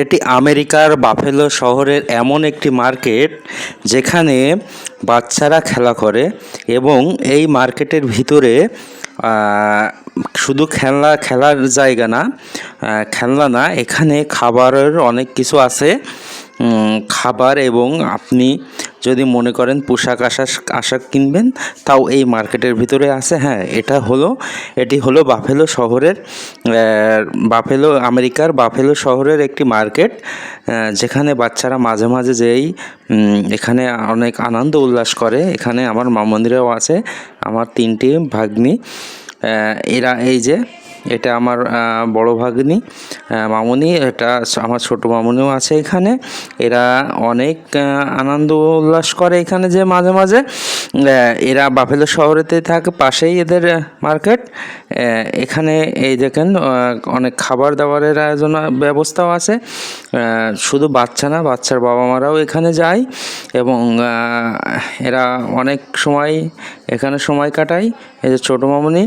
এটি আমেরিকার বাফেলো শহরের এমন একটি মার্কেট যেখানে বাচ্চারা খেলা করে এবং এই মার্কেটের ভিতরে শুধু খেলার জায়গা না, খেলনা না, এখানে খাবারের অনেক কিছু আছে। খাবার এবং আপনি যদি মনে করেন পোশাক আশাক কিনবেন তাও এই মার্কেটের ভিতরে আছে। হ্যাঁ, এটি হলো বাফেলো শহরের আমেরিকার বাফেলো শহরের একটি মার্কেট, যেখানে বাচ্চারা মাঝে মাঝে যেই এখানে অনেক আনন্দ উল্লাস করে। এখানে আমার মামুনিরাও আছে, আমার 3টি ভাগ্নি। এরা এই যে এটা আমার বড় ভাগ্নি মামুনি, এটা আমার ছোট মামুনিও আছে এখানে। এরা অনেক আনন্দ উল্লাস করে এখানে যে মাঝে মাঝে। এরা বাফেলো শহরেতে থাকে, পাশেই এদের মার্কেট। এখানে এই দেখেন অনেক খাবার দাবারের আয়োজন ব্যবস্থাও আছে। শুধু বাচ্চা না, বাচ্চার বাবা মারাও এখানে যায় এবং এরা অনেক সময় এখানে সময় কাটায়। এই যে ছোটো মামুনি।